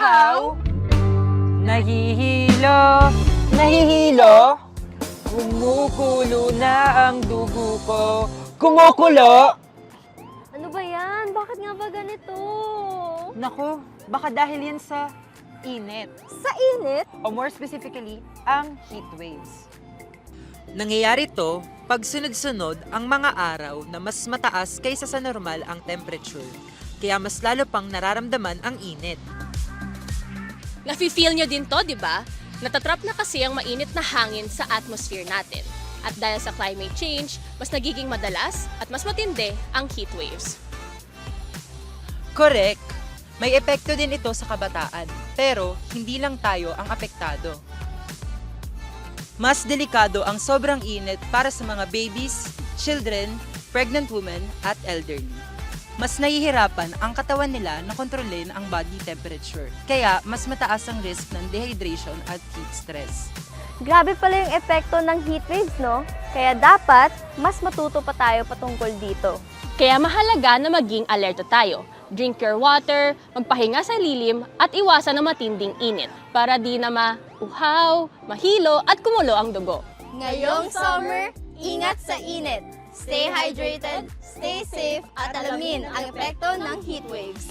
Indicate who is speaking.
Speaker 1: uhaw, nahihilo, nahihilo, kumukulo na ang dugo ko, kumukulo.
Speaker 2: Ano ba yan? Bakit nga ba ganito?
Speaker 1: Nako, baka dahil yan sa init.
Speaker 2: Sa init?
Speaker 1: O more specifically, ang heat waves.
Speaker 3: Nangyayari to pag sunod-sunod ang mga araw na mas mataas kaysa sa normal ang temperature. Kaya mas lalo pang nararamdaman ang init.
Speaker 4: Nafe-feel nyo din to, di ba? Natatrap na kasi ang mainit na hangin sa atmosphere natin. At dahil sa climate change, mas nagiging madalas at mas matindi ang heat waves.
Speaker 3: Correct! May epekto din ito sa kabataan, pero hindi lang tayo ang apektado. Mas delikado ang sobrang init para sa mga babies, children, pregnant women, at elderly. Mas nahihirapan ang katawan nila na kontrolin ang body temperature, kaya mas mataas ang risk ng dehydration at heat stress.
Speaker 2: Grabe pala yung epekto ng heat waves, no? Kaya dapat, mas matuto pa tayo patungkol dito.
Speaker 4: Kaya mahalaga na maging alerto tayo. Drink your water, magpahinga sa lilim, at iwasan ang matinding init para di na mauhaw, mahilo, at kumulo ang dugo.
Speaker 5: Ngayong summer, ingat sa init. Stay hydrated, stay safe, at alamin ang epekto ng heat waves.